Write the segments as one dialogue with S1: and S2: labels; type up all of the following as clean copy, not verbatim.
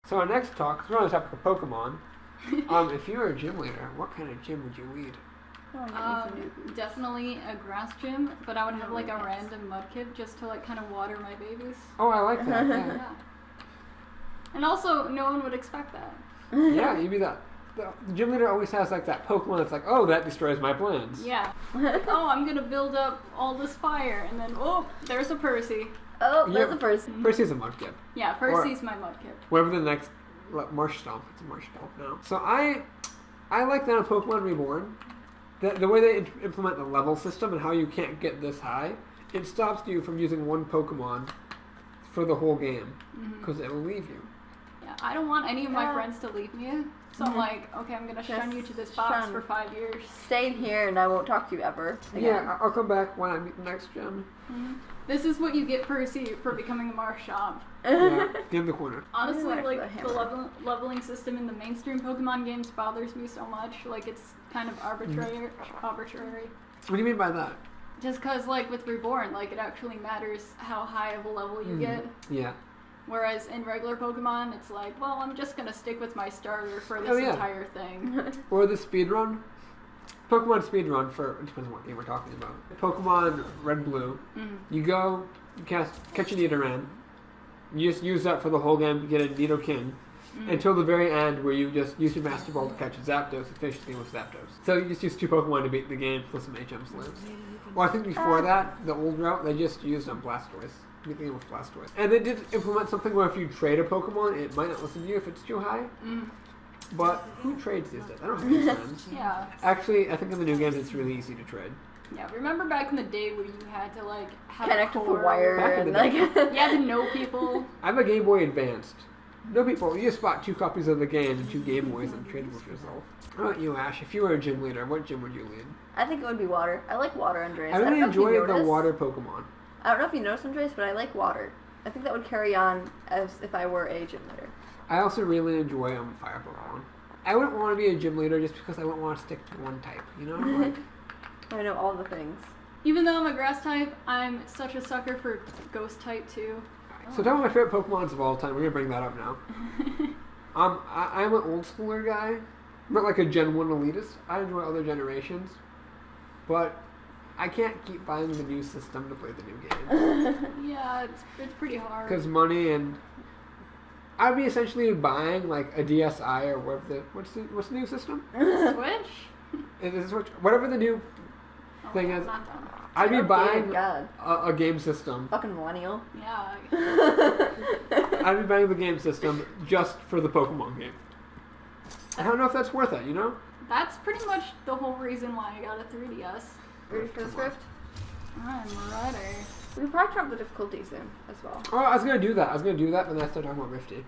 S1: So our next talk, we're on the topic of Pokemon. If you were a gym leader, what kind of gym would you lead?
S2: Definitely a grass gym, but I would have like a random mudkip just to like kind of water my babies.
S1: Oh, I like that. Yeah.
S2: And also, no one would expect that.
S1: Yeah, you'd be that. The gym leader always has like that Pokemon that's like, oh, that destroys my plans.
S2: Yeah. Oh, I'm gonna build up all this fire, and then there's a Percy.
S3: Oh, there's a Percy.
S1: Percy's a mudkip.
S2: Yeah, Percy's my mudkip.
S1: Whatever the next Marsh Stomp. It's a Marsh Stomp now. So I like that in Pokemon Reborn. The way they implement the level system and how you can't get this high, it stops you from using one Pokemon for the whole game because it will leave you.
S2: Yeah, I don't want any of my friends to leave me, so I'm like, okay, I'm gonna shun you to this box for 5 years.
S3: Stay here and I won't talk to you ever. Again.
S1: Yeah, I'll come back when I meet the next gym.
S2: This is what you get, Percy, for becoming a Marshtomp.
S1: Yeah, give him the corner.
S2: Honestly, like, the leveling system in the mainstream Pokemon games bothers me so much. Like, it's kind of arbitrary.
S1: What do you mean by that?
S2: Just because, like, with Reborn, like, it actually matters how high of a level you get.
S1: Yeah.
S2: Whereas in regular Pokemon, it's like, well, I'm just gonna stick with my starter for this entire thing.
S1: Or the speedrun. Pokemon speedrun it depends on what game we're talking about. Pokemon Red Blue, you go, you catch a Nidoran, you just use that for the whole game to get a Nidoking, until the very end where you just use your Master Ball to catch a Zapdos and finish the game with Zapdos. So you just use 2 Pokemon to beat the game plus some HM slams. Well, I think before that, the old route, they just used Blastoise. Beat the game with Blastoise. And they did implement something where if you trade a Pokemon, it might not listen to you if it's too high. But who trades these days? I don't have any friends.
S2: Yeah.
S1: Actually, I think in the new games it's really easy to trade.
S2: Yeah, remember back in the day where you had to like have
S3: connect
S2: a
S3: with the wire and like
S2: you had to know people.
S1: I have a Game Boy Advanced. No people. You just bought 2 copies of the game and 2 Game Boys and traded with yourself. How about you, Ash? If you were a gym leader, what gym would you lead?
S3: I think it would be water. I like water, Andreas.
S1: I really enjoy the water Pokemon.
S3: I don't know if you noticed, Andreas, but I like water. I think that would carry on as if I were a gym leader.
S1: I also really enjoy fire Pokemon. I wouldn't want to be a gym leader just because I wouldn't want to stick to one type, you know? Like,
S3: I know all the things.
S2: Even though I'm a grass type, I'm such a sucker for ghost type too.
S1: So tell me my favorite Pokemons of all time. We're going to bring that up now. I'm an old schooler guy. I'm not like a Gen 1 elitist. I enjoy other generations. But I can't keep buying the new system to play the new game.
S2: Yeah, it's pretty hard.
S1: Because money and... I'd be essentially buying like a DSi or whatever what's the new system?
S2: Switch?
S1: Is it Switch? Whatever the new thing is.
S2: Not done.
S1: I'd be buying a game system.
S3: Fucking millennial.
S2: Yeah.
S1: I'd be buying the game system just for the Pokemon game. I don't know if that's worth it, you know?
S2: That's pretty much the whole reason why I got a 3DS.
S3: Ready for this rift?
S2: I'm ready.
S3: We can probably turn up the difficulty soon as well.
S1: Oh, I was going to do that, but then I started talking about Rifty.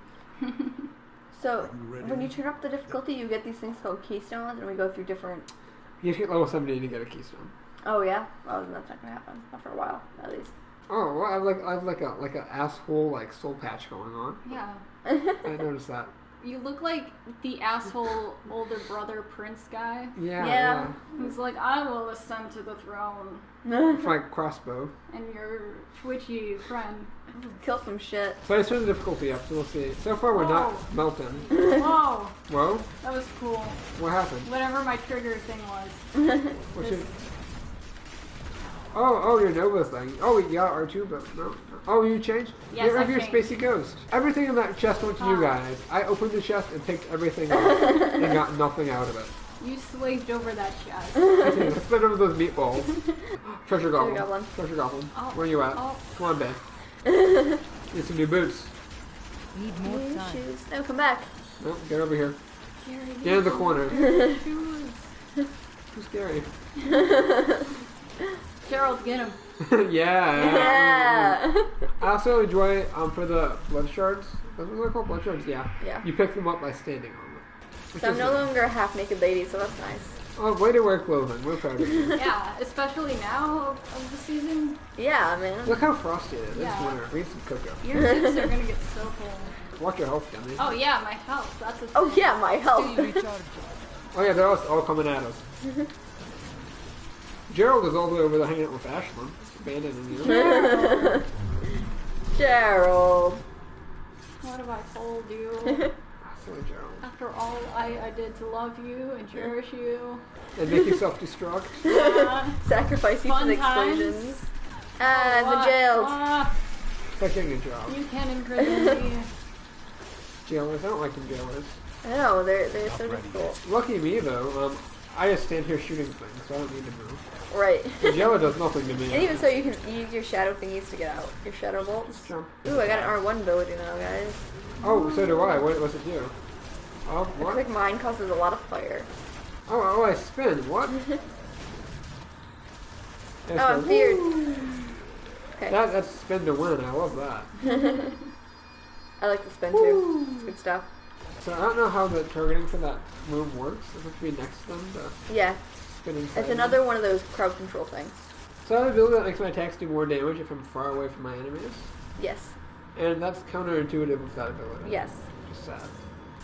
S3: So, when you turn up the difficulty, you get these things called keystones, and we go through different...
S1: You hit level 70 to get a keystone.
S3: Oh, yeah? Well, that's not going to happen. Not for a while, at least.
S1: Oh, well, I have like a asshole like soul patch going on.
S2: Yeah.
S1: I noticed that.
S2: You look like the asshole older brother prince guy.
S1: Yeah.
S2: Who's like, I will ascend to the throne.
S1: With my crossbow.
S2: And your twitchy friend.
S3: Kill some shit.
S1: So I just turned the difficulty up, so we'll see. So far we're not melting.
S2: Whoa.
S1: Whoa?
S2: That was cool.
S1: What happened?
S2: Whatever my trigger thing was.
S1: What's your... Oh, your Nova thing. Oh, yeah, R2, but no. Oh, you changed?
S2: Yes,
S1: I your Spacey Ghost. Everything in that chest went to you guys. I opened the chest and picked everything up and got nothing out of it.
S2: You slaved over that chest.
S1: I did. I spent over those meatballs. Treasure Goblin. Treasure Goblin.
S2: Oh.
S1: Where are you at?
S2: Oh.
S1: Come on, babe. Need some new boots.
S4: Need more time.
S3: Shoes. No, come back.
S1: No, get over here. Get in the corner. Too scary.
S2: Gerald, get him.
S1: Yeah. I also enjoy for the blood shards. What are they called? Blood shards? Yeah. You pick them up by standing on them.
S3: So I'm no longer a half-naked lady, so that's nice.
S1: Oh, way to wear clothing. We're proud of you.
S2: Yeah, especially now of the season.
S3: Yeah, man.
S1: Look how frosty it is.
S2: Yeah.
S1: It's winter. We need some cocoa.
S2: Your hips are gonna get so cold.
S1: Watch your health, Gummy.
S2: Oh yeah, my health. That's a thing.
S3: Oh yeah, my health.
S1: Oh yeah, they're all coming at us. Gerald is all the way over there hanging out with Ashlyn. Abandoning you.
S3: Gerald.
S2: What have I told you?
S1: Silly Gerald.
S2: After all I did to love you and cherish you.
S1: And make you self-destruct.
S2: Yeah.
S3: Sacrifice you for
S2: Fun
S3: the
S2: times.
S3: explosions. And the jailed.
S1: Like getting a job.
S2: You can imprison me.
S1: Jailers, I don't like them jailers.
S3: I know, they're so difficult.
S1: Lucky me though, I just stand here shooting things, so I don't need to move.
S3: Right.
S1: The jailer does nothing to me.
S3: And even so, you can use your shadow thingies to get out. Your shadow bolts.
S1: Jump.
S3: Ooh, I got an R1 ability now, guys.
S1: Oh, so do I. What does it do? Oh,
S3: Looks
S1: what?
S3: like mine causes a lot of fire.
S1: Oh, I spin. What?
S3: Oh, I'm feared. Okay.
S1: That's spin to win. I love that.
S3: I like the spin too. It's good stuff.
S1: So I don't know how the targeting for that move works. Does it have to be next to them to
S3: Yeah.
S1: spin inside
S3: It's
S1: them?
S3: another one of those crowd control things.
S1: So I have an ability that makes my attacks do more damage if I'm far away from my enemies.
S3: Yes.
S1: And that's counterintuitive with that ability.
S3: Yes.
S1: Which is sad.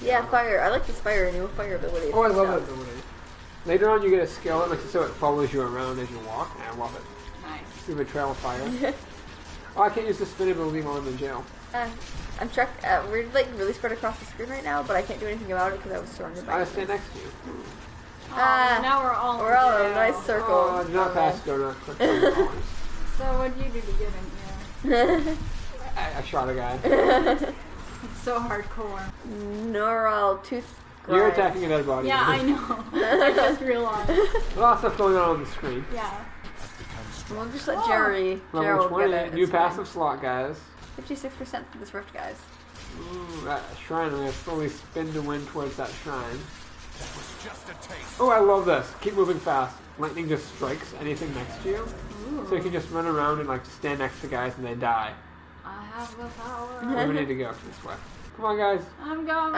S3: Yeah, fire. I like this new fire ability.
S1: Oh, I
S3: It's
S1: love
S3: good
S1: that
S3: stuff.
S1: ability. Later on, you get a skill that makes it so it follows you around as you walk, and I love it.
S2: Nice.
S1: You have a trail of fire. Oh, I can't use the spin ability while I'm in jail.
S3: I'm checked. We're like really spread across the screen right now, but I can't do anything about it because I was surrounded by.
S1: I stand next to you.
S2: Now we're all
S3: We're all in a
S2: jail.
S3: nice circle.
S1: Oh, do not pass, do not click on the colors.
S2: So what did you do to get in here?
S1: I shot a guy.
S2: It's so hardcore.
S3: Neural tooth.
S1: You're
S3: grind.
S1: attacking a dead body.
S2: Yeah, I know. I just realized.
S1: A lot of stuff going on the screen.
S2: Yeah.
S3: We'll just let Gerald
S1: Level
S3: get
S1: 20,
S3: it.
S1: new
S3: It's fine.
S1: passive slot, guys.
S3: 56% for this rift, guys.
S1: Ooh, that shrine, I'm going to slowly spin to win towards that shrine. Oh, I love this. Keep moving fast. Lightning just strikes anything next to you. So you can just run around and like stand next to guys and they die.
S2: I have the power.
S1: Where we need to go this way. Come on, guys.
S2: I'm going.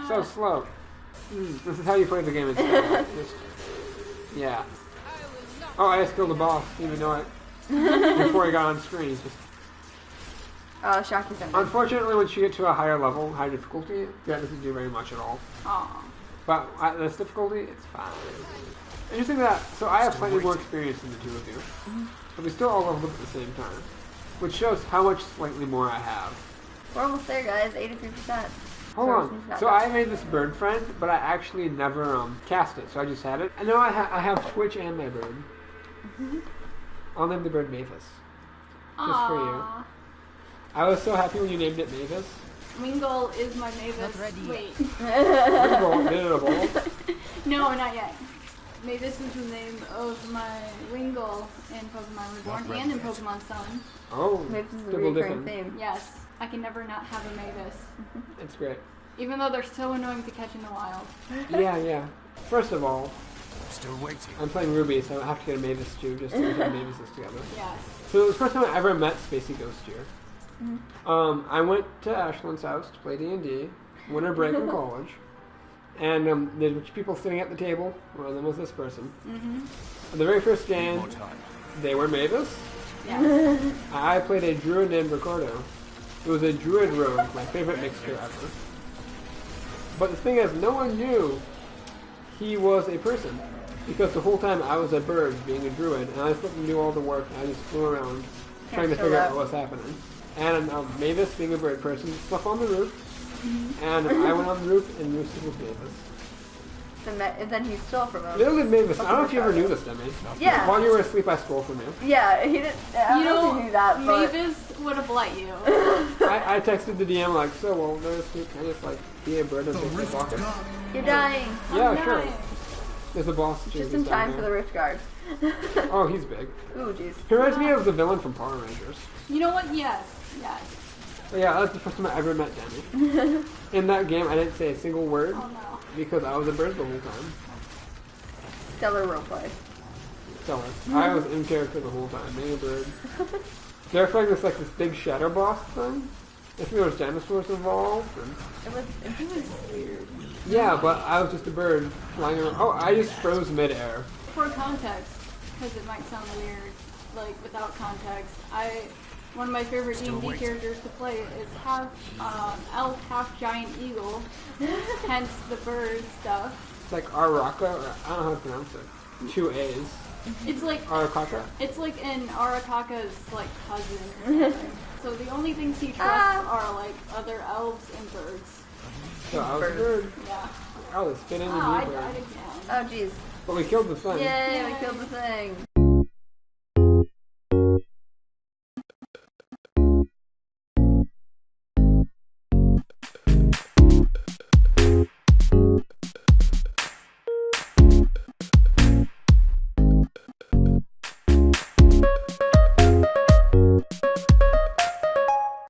S1: So slow. This is how you play the game instead. Just, yeah. Oh, I just killed the boss. Didn't even know it. Before he got on screen. He's just...
S3: Shaki's in.
S1: Unfortunately, once you get to a higher level, higher difficulty, that doesn't do very much at all.
S2: Aw.
S1: But at this difficulty, it's fine. Interesting that, so I have slightly more experience than the two of you. But we still all leveled up at the same time. Which shows how much slightly more I have.
S3: We're almost there, guys. 83%.
S1: Hold on. So I made this bird friend, but I actually never cast it, so I just had it. And now I have Twitch and my bird. I'll name the bird Maevis. Just for you. I was so happy when you named it Maevis.
S2: Wingull is my Maevis.
S4: Not ready yet.
S2: Wait.
S1: Wingull, did it evolve?
S2: No, not yet. Maevis is the name of my Wingull in Pokemon Reborn and in Pokemon Sun.
S1: Oh,
S3: Maybe this is a
S1: double
S3: recurring
S1: dipping.
S3: theme.
S2: Yes, I can never not have a Maevis.
S1: It's great.
S2: Even though they're so annoying to catch in the wild.
S1: Yeah. First of all,
S5: Still waiting.
S1: I'm playing Ruby, so I have to get a Maevis too, just so we can Maevises together.
S2: Yes.
S1: So it was the first time I ever met Spacey Ghost here. I went to Ashland's house to play D&D, winter break in college, and there's a bunch of people sitting at the table. One of them was this person. On the very first game,
S5: More time.
S1: they were Maevis.
S2: Yeah.
S1: I played a druid named Ricardo. It was a druid rogue, my favorite mixture ever. But the thing is, no one knew he was a person. Because the whole time I was a bird being a druid, and I just let them do all the work, and I just flew around trying to figure out what was happening. And Maevis, being a bird person, slept on the roof, and I went on the roof and roosted with Maevis.
S3: And then he stole from him.
S1: Little did Maevis, I don't know if you ever knew this, Demi.
S3: Yeah.
S1: While you were asleep, I stole from you.
S3: Yeah, he didn't. I don't know if he knew that, but.
S2: Maevis would have let you.
S1: I texted the DM like, so while they're asleep, can I just like be a bird and take their pocket?
S3: You're dying.
S1: Yeah,
S2: Oh,
S1: sure.
S2: nice.
S1: There's a boss.
S3: Just in time for the Rift Guard.
S1: Oh, he's big.
S3: Ooh, jeez.
S1: He reminds me of the villain from Power Rangers.
S2: You know what? Yes. Yes.
S1: But yeah, that's the first time I ever met Demi. In that game, I didn't say a single word
S2: Oh no.
S1: because I was a bird the whole time.
S3: Stellar roleplay.
S1: So I was in character the whole time, being a bird. They're fighting this big shadow boss thing. I think there was dinosaurs involved. And
S3: It was weird.
S1: yeah, but I was just a bird flying around. Oh, I just froze midair.
S2: For context, because it might sound weird, like without context, one of my favorite D&D characters to play is half elf, half giant eagle, hence the bird stuff.
S1: It's like Araka, or I don't know how to pronounce it. 2 A's.
S2: It's like
S1: Arakaka?
S2: it's like an Arakaka's like cousin or something. So the only things he trusts are like other elves and birds.
S1: So I was a bird.
S2: Yeah.
S1: Oh, it's spinning
S2: Oh, I
S1: the bird.
S2: died again.
S3: Oh jeez.
S1: But we killed the thing.
S3: Yay, we killed the thing.